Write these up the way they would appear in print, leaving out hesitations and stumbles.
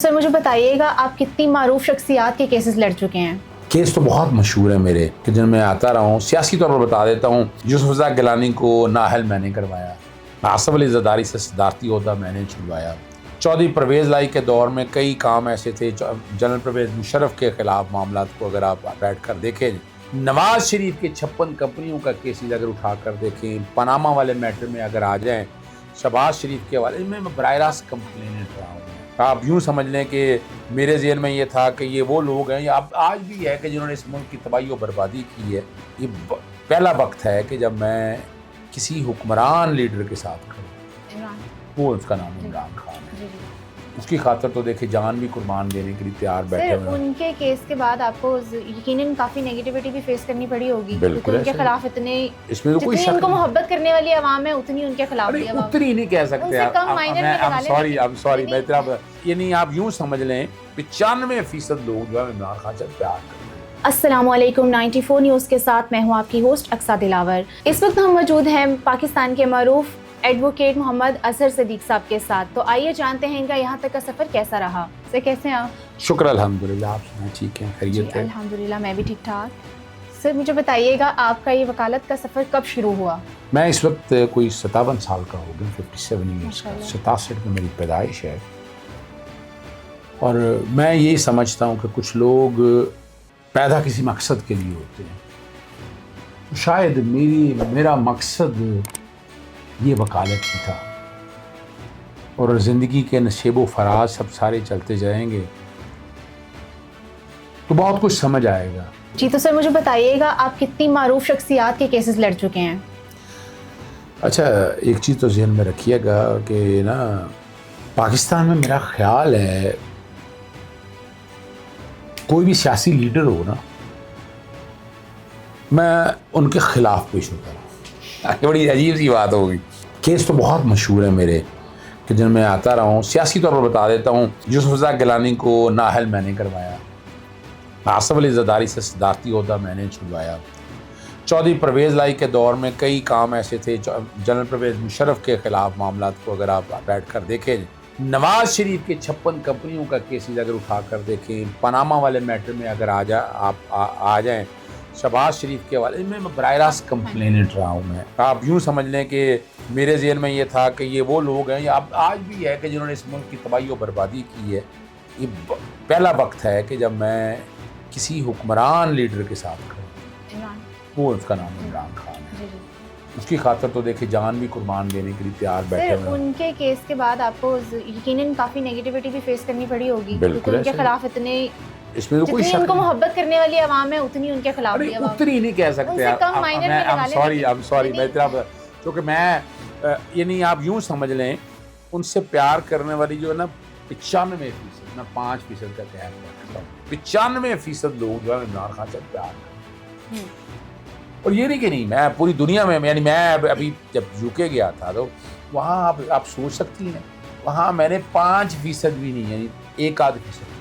Sir मुझे बताइएगा आप कितनी मारूफ शख्सियात के केसेस लड़ चुके हैं? केस तो बहुत मशहूर है मेरे कि जिनमें आता रहा हूँ। सियासी तौर पर बता देता हूँ, यूसुफ रज़ा गिलानी को नाअहल मैंने करवाया, आसिफ अली ज़रदारी से सदारती ओहदा मैंने छुड़वाया। चौधरी परवेज़ लाई के दौर में कई काम ऐसे थे, जनरल परवेज़ मुशर्रफ के खिलाफ मामला को अगर आप बैठ कर देखें, नवाज शरीफ के 56 कंपनियों का केसेज अगर उठा कर देखें, पनामा वाले मैटर में अगर आ जाएँ, शहबाज शरीफ के हवाले में मैं बराह रास्त कंप्लेनेंट रहा हूँ। आप यूँ समझ लें कि मेरे ज़हन में ये था कि ये वो लोग हैं, या अब आज भी है कि जिन्होंने इस मुल्क की तबाही और बर्बादी की है। ये पहला वक्त है कि जब मैं किसी हुक्मरान लीडर के साथ खड़ा, वो उसका नाम इमरान खान है। उसकी खातर तो देखिए जान भी कुर्बान देने के लिए तैयार बैठे हुए हैं। उनके केस के बाद आपको यकीनन काफ़ी नेगेटिविटी भी फेस करनी पड़ी होगी। बिल्कुल, उनके खिलाफ इतने, इसमें तो कोई शक उनको नहीं। मोहब्बत करने वाली आवाम है उतनी उनके खिलाफ भी आवाम। उतनी नहीं कह सकते उनसे कम माइनर में लगा लें। I'm sorry, मैं तेरा ये नहीं, आप यूँ समझ लें 95% लोग जो है इमरान खान से प्यार करते हैं। अस्सलामुअलैकुम 94 न्यूज़ के साथ मैं हूँ आपकी होस्ट अक्सा दिलावर। इस वक्त हम मौजूद हैं पाकिस्तान के मारूफ एडवोकेट मोहम्मद अजहर सदीक साहब के साथ। तो आइए जानते हैं इनका यहाँ तक का सफ़र कैसा रहा। सर कैसे हैं आप? शुक्र अल्हम्दुलिल्लाह, आप सुनाएं ठीक हैं, खैरियत है? अल्हम्दुलिल्लाह मैं भी ठीक ठाक। सर मुझे बताइएगा आपका ये वकालत का सफ़र कब शुरू हुआ? मैं इस वक्त कोई 57 साल का हो गया, 57 ईयर्स का। 67 में मेरी पैदाइश है। और मैं यही समझता हूँ कि कुछ लोग पैदा किसी मकसद के लिए होते हैं। शायद मेरा मकसद ये वकालत ही था, और ज़िंदगी के नशेबो फराज सब सारे चलते जाएंगे तो बहुत कुछ समझ आएगा। जी तो सर मुझे बताइएगा आप कितनी मारूफ शख्सियात के केसेस लड़ चुके हैं? अच्छा, एक चीज़ तो ज़हन में रखिएगा कि ना, पाकिस्तान में मेरा ख्याल है कोई भी सियासी लीडर हो ना, मैं उनके खिलाफ पेश होता हूँ। बड़ी अजीब सी बात होगी। केस तो बहुत मशहूर है मेरे कि जिनमें आता रहा हूँ। सियासी तौर पर बता देता हूँ, यूसुफ रज़ा गिलानी को नाअहल मैंने करवाया, आसिफ अली ज़रदारी से सदारती ओहदा मैंने छुड़वाया। चौधरी परवेज़ लाई के दौर में कई काम ऐसे थे, जनरल परवेज़ मुशर्रफ के खिलाफ मामला को अगर आप बैठ कर देखें, नवाज शरीफ के 56 कंपनियों का केसेज अगर उठा कर देखें, पनामा वाले मैटर में अगर आ जाएँ, शहबाज शरीफ के हवाले में मैं बराह रास्त कंप्लेनेंट रहा हूँ। मैं आप यूँ समझ लें कि मेरे ज़हन में ये था कि ये वो लोग हैं, या अब आज भी है कि जिन्होंने इस मुल्क की तबाही और बर्बादी की है। ये पहला वक्त है कि जब मैं किसी हुक्मरान लीडर के साथ खड़ा, वो उसका नाम इमरान खान है। उसकी खातर तो देखिए जान भी कुर्बान देने के लिए तैयार बैठे हुए हैं। उनके केस के बाद आपको यकीनन काफ़ी नेगेटिविटी भी फेस करनी पड़ी होगी। बिल्कुल, उनके खिलाफ इतने, इसमें तो कोई शक उनको नहीं। मोहब्बत करने वाली आवाम है उतनी उनके खिलाफ भी आवाम। उतनी नहीं कह सकते। उनसे कम माइनर में लगा लें। I'm sorry, मैं तेरा, क्योंकि मैं ये नहीं, आप यूँ समझ लें उनसे प्यार करने वाली जो है ना 95%, मैं 5% का कह रहा हूँ, 95% लोग जो है इमरान खान से प्यार करते हैं। और ये नहीं कि नहीं, मैं पूरी दुनिया में, यानी मैं अभी जब यूके गया था तो वहाँ आप सोच सकती हैं, वहाँ मैंने 5% भी नहीं, यानी 1-2%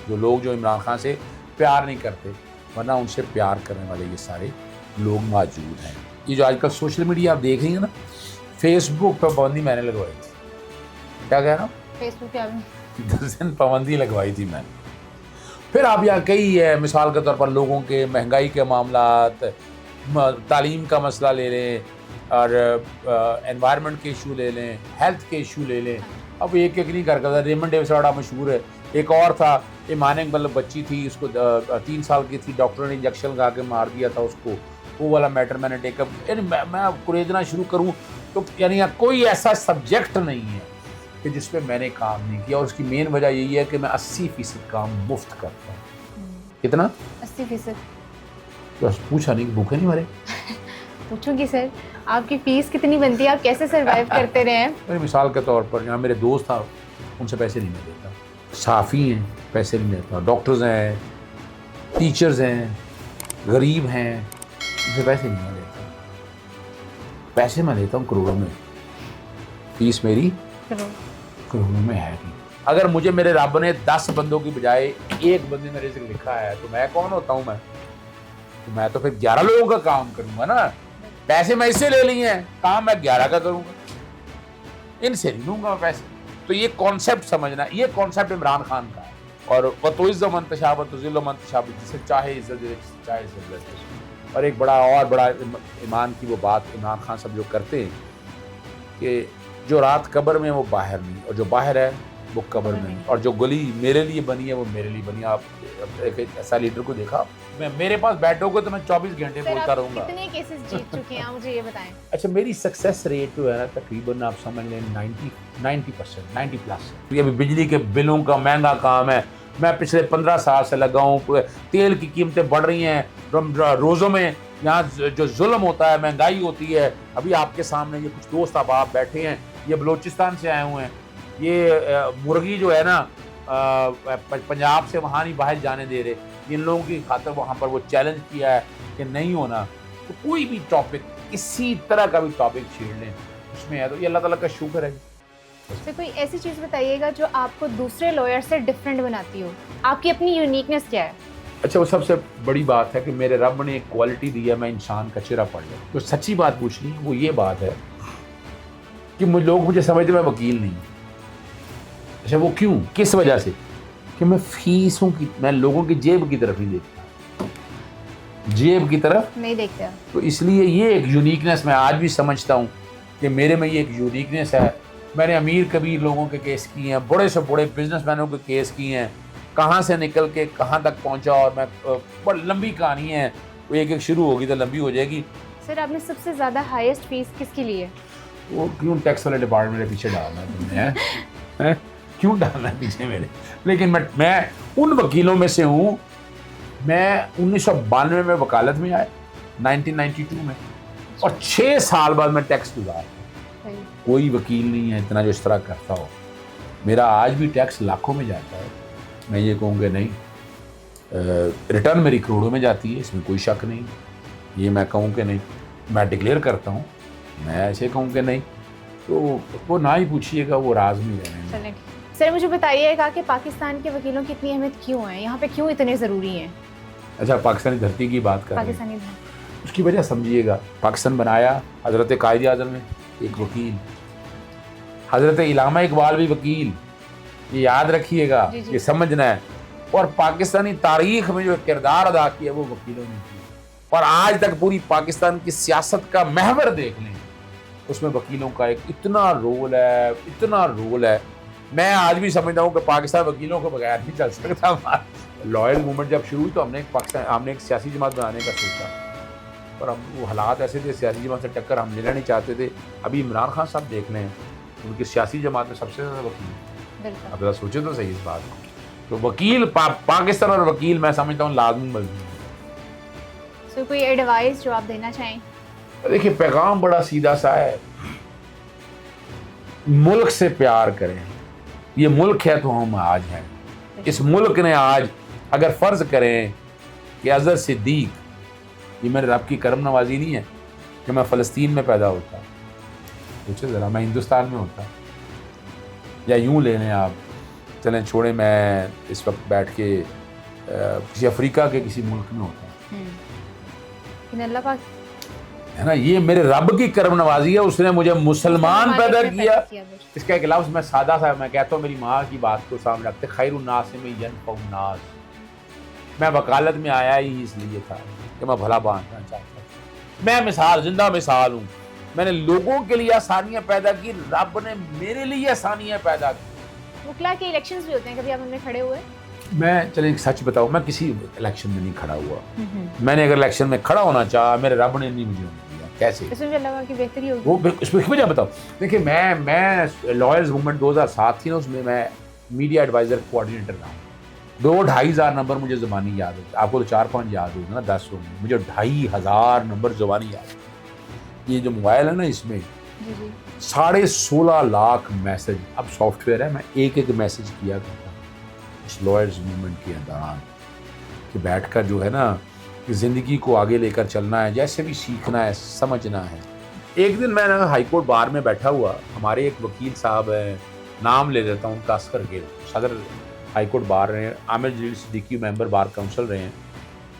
जो लोग जो इमरान खान से प्यार नहीं करते, वरना उनसे प्यार करने वाले ये सारे लोग मौजूद हैं। ये जो आजकल सोशल मीडिया आप देख रही हैं ना, फेसबुक पर पाबंदी मैंने लगवाई थी। क्या कह रहा हूँ? फेसबुक पे 10 दिन पाबंदी लगवाई थी मैंने। फिर आप यहाँ कई है, मिसाल के तौर पर लोगों के महंगाई के मामलात, तालीम का मसला ले लें, और एनवायरनमेंट के इशू ले लें, हेल्थ के इशू ले लें। अब एक नहीं कर सकता। रेमंड डेविस बड़ा मशहूर है। एक और था, ईमान मतलब बच्ची थी, उसको 3 साल की थी, डॉक्टर ने इंजेक्शन लगा के मार दिया था उसको, वो वाला मैटर मैंने टेकअप। यानी मैं कुरेदना शुरू करूँ तो यानी कोई ऐसा सब्जेक्ट नहीं है कि जिस पे मैंने काम नहीं किया। और उसकी मेन वजह यही है कि मैं 80% काम मुफ्त करता हूँ। कितना? 80%। बस पूछा नहीं कि भूखे नहीं मरे। पूछूंगी सर, आपकी फीस कितनी बनती है, आप कैसे सरवाइव करते रहे हैं? मेरी मिसाल के तौर पर यहाँ मेरे दोस्त था, उनसे पैसे नहीं मैं देता। साफ़ी हैं, पैसे नहीं देता। डॉक्टर्स हैं, टीचर्स हैं, गरीब हैं, उनसे पैसे नहीं मैं देता। पैसे मैं देता हूँ करोड़ों में, फीस मेरी करोड़ों में है नहीं। अगर मुझे मेरे रब ने 10 बंदों की बजाय एक बंदे में रिज़्क लिखा है तो मैं कौन होता हूँ? मैं तो फिर 11 लोगों का काम करूँगा ना। पैसे मैं इससे ले लिए हैं, काम मैं 11 का करूँगा, इनसे नहीं लूँगा पैसे। तो ये कॉन्सेप्ट समझना, ये कॉन्सेप्ट इमरान खान का है। और वतुइज़्ज़ मन तशा वतुज़िल्लु मन तशा, जिसे चाहे इज्जत दे, चाहे ज़िल्लत दे। और एक बड़ा ईमान की वो बात इमरान खान सब जो करते हैं कि जो रात कब्र में वो बाहर नहीं, और जो बाहर है वो कब्र में नहीं, और जो गली मेरे लिए बनी है वो मेरे लिए बनी है। आप एक ऐसा लीडर को देखा, मैं मेरे पास बैठोगे तो मैं 24 घंटे बोलता रहूँगा। कितने केसेस जीत चुके हैं, मुझे ये बताएं। अच्छा, मेरी सक्सेस रेट जो है ना तकरीबन आप समझ लें 90%, 90+। ये अभी बिजली के बिलों का महंगा काम है, मैं पिछले 15 साल से लगा हूँ। तेल की कीमतें बढ़ रही हैं, रोज़ों में यहाँ जो जुल्म होता है, महंगाई होती है। अभी आपके सामने ये कुछ दोस्त अब आप बैठे हैं, ये बलूचिस्तान से आए हुए हैं। ये मुर्गी जो है ना पंजाब से वहाँ नहीं बाहर जाने दे रहे, इन लोगों की खातर वहाँ पर वो चैलेंज किया है कि नहीं होना। तो कोई भी टॉपिक, किसी तरह का भी टॉपिक छेड़ लें उसमें है, तो ये अल्लाह ताला का शुक्र है। तो कोई ऐसी चीज़ बताइएगा जो आपको दूसरे लॉयर से डिफरेंट बनाती हो, आपकी अपनी यूनिकनेस क्या है? अच्छा, वो सबसे बड़ी बात है कि मेरे रब ने एक क्वालिटी दी है, मैं इंसान का चेहरा पढ़ लूँ। तो सच्ची बात पूछनी वो ये बात है कि लोग मुझे समझते मैं वकील नहीं। अच्छा, वो क्यों, किस वजह से? कि मैं फीसों की, मैं लोगों की जेब की तरफ नहीं देखता, जेब की तरफ नहीं देखते। तो इसलिए ये एक यूनिकनेस मैं आज भी समझता हूँ कि मेरे में ये एक यूनिकनेस है। मैंने अमीर कबीर लोगों के केस किए हैं, बड़े से बड़े बिजनेसमैनों के केस किए हैं, कहाँ से निकल के कहाँ तक पहुँचा। और मैं बड़ी लंबी कहानी है, वो एक शुरू होगी तो लंबी हो जाएगी। सर, आपने सबसे ज़्यादा हाईएस्ट फीस किसकी ली है? वो क्यों टैक्स वाले डिपार्टमेंट के पीछे डालना है तुमने, हैं? क्यों डालना है पीछे मेरे? लेकिन मैं उन वकीलों में से हूँ। मैं 1992 में वकालत में आया, 1992 में, और 6 साल बाद मैं टैक्स गुजार। कोई वकील नहीं है इतना जो इस तरह करता हो। मेरा आज भी टैक्स लाखों में जाता है, मैं ये कहूँगा नहीं। रिटर्न मेरी करोड़ों में जाती है, इसमें कोई शक नहीं। ये मैं कहूँ कि नहीं, मैं डिक्लेयर करता हूँ, मैं ऐसे कहूँ कि नहीं, तो वो ना ही पूछिएगा, वो राज में रहने। चलें। सर, मुझे बताइएगा कि पाकिस्तान के वकीलों की इतनी अहमियत क्यों है, यहाँ पे क्यों इतने ज़रूरी हैं? अच्छा, पाकिस्तानी धरती की बात कर रहे हैं, पाकिस्तानी धरती, उसकी वजह समझिएगा। पाकिस्तान बनाया हज़रत कायद आज़म ने, एक वकील। हज़रत इलामा इकबाल भी वकील, ये याद रखिएगा, ये समझना है। और पाकिस्तानी तारीख में जो किरदार अदा किया वो वकीलों ने किया। और आज तक पूरी पाकिस्तान की सियासत का महवर देख लें, उसमें वकीलों का एक इतना रोल है, इतना रोल है। मैं आज भी समझता हूँ कि पाकिस्तान वकीलों के बगैर नहीं चल सकता। लॉयल मूवमेंट जब शुरू हुई तो हमने एक सियासी जमात बनाने का सोचा, पर हम वो हालात ऐसे थे, सियासी जमात से टक्कर हम लेना नहीं चाहते थे। अभी इमरान खान साहब देख लें, उनकी सियासी जमात में सबसे ज़्यादा वकील। अब जरा सोचे तो सही इस बात को। तो वकील पाकिस्तान और वकील मैं समझता हूँ लाजमी मजबूत है। सो कोई एडवाइस जो आप देना चाहें? देखिए, पैगाम बड़ा सीधा सा है, मुल्क से प्यार करें। ये मुल्क है तो हम आज हैं। इस मुल्क ने आज, अगर फ़र्ज़ करें कि अज़हर सिद्दीक, ये मेरे रब की करम नवाजी नहीं है कि मैं फ़लस्तीन में पैदा होता, सोचिए ज़रा, मैं हिंदुस्तान में होता। या यूँ ले लें आप, चलें छोड़ें, मैं इस वक्त बैठ के किसी अफ्रीका के किसी मुल्क में होता अल्लाह पाक है ना। ये मेरे रब की करम नवाजी है, उसने मुझे मुसलमान पैदा किया। इसका एक लफ्ज़ मैं सादा सा मैं कहता हूँ, मेरी माँ की बात को सामने रखते, खैरुन नास में यनफ़उन नास। मैं वकालत में आया ही इसलिए था कि मैं भला बांटना चाहता था। मैं मिसाल, जिंदा मिसाल हूँ। मैंने लोगों के लिए आसानियाँ पैदा की, रब ने मेरे लिए आसानियाँ पैदा की। वकला के इलेक्शंस भी होते हैं, कभी आप उनमें खड़े हुए? मैं चलिए सच बताऊँ, मैं किसी इलेक्शन में नहीं खड़ा हुआ। मैंने अगर इलेक्शन में खड़ा होना चाहा, मेरे रब ने नहीं मुझे दिया। कैसे? इसमें अल्लाह की बेहतरी होगी। वो इसमें वजह बताओ। देखिए, मैं लॉयर्स मूवमेंट 2007 थी ना, उसमें मैं मीडिया एडवाइज़र कोऑर्डिनेटर रहा। 2-2.5 हज़ार नंबर मुझे ज़बानी याद होता। आपको तो 4-5 याद होगा ना, 10 होंगे, मुझे 2,500 नंबर ज़बानी याद है। ये जो मोबाइल है ना, इसमें 16.5 लाख मैसेज, अब सॉफ्टवेयर है, मैं एक मैसेज किया करता इस लॉयर्स मूवमेंट के दौरान, कि बैठकर जो है ना, कि ज़िंदगी को आगे लेकर चलना है, जैसे भी सीखना है, समझना है। एक दिन मैं ना हाई कोर्ट बार में बैठा हुआ, हमारे एक वकील साहब हैं, नाम ले लेता हूँ उनका, असकर गिल, सदर हाई कोर्ट बार रहे हैं, आमिर जलील सिद्दीकी मेंबर बार काउंसिल रहे हैं।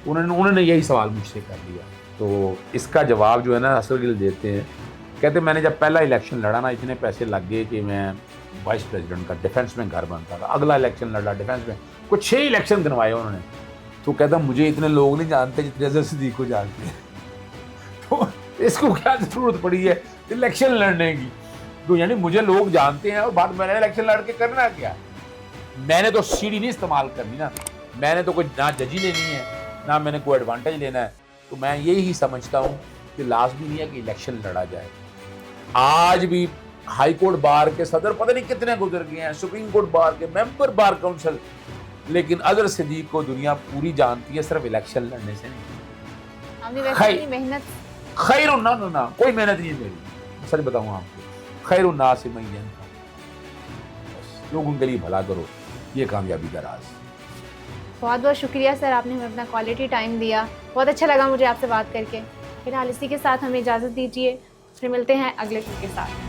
उन्होंने यही सवाल मुझसे कर लिया। तो इसका जवाब जो है ना असकर गिल देते हैं, कहते मैंने जब पहला इलेक्शन लड़ा ना, इतने पैसे लग गए कि मैं वाइस प्रेसिडेंट का, डिफेंस में घर बनता था, अगला इलेक्शन लड़ा डिफेंस में, कुछ 6 इलेक्शन करवाए उन्होंने। तो कहता मुझे इतने लोग नहीं जानते जितने अजहर सिद्दीक को जानते हैं। तो इसको क्या जरूरत पड़ी है इलेक्शन लड़ने की? तो यानी मुझे लोग जानते हैं और बाद मैंने इलेक्शन लड़ के करना क्या? मैंने तो सीढ़ी नहीं इस्तेमाल करनी ना, मैंने तो कोई ना जजी लेनी है ना मैंने कोई एडवांटेज लेना है। तो मैं यही समझता हूँ कि लाजमी नहीं है कि इलेक्शन लड़ा जाए। आज भी हाई कोर्ट बार के सदर पता नहीं कितने गुजर गए हैं, सुप्रीम कोर्ट बार के मेंबर बार काउंसिल, लेकिन अजहर सिद्दीक को दुनिया पूरी जानती है सिर्फ इलेक्शन लड़ने से नहीं। हमने वैसे ही मेहनत खैर ना कोई मेहनत नहीं है मेरी, सच बताऊँ आपको। खैर ना से मैं लोगों के लिए भला करो, ये कामयाबी का राज। बहुत बहुत शुक्रिया सर, आपने हमें अपना क्वालिटी टाइम दिया, बहुत अच्छा लगा मुझे आपसे बात करके। फिलहाल इसी के साथ हमें इजाज़त दीजिए, फिर मिलते हैं अगले शो के साथ।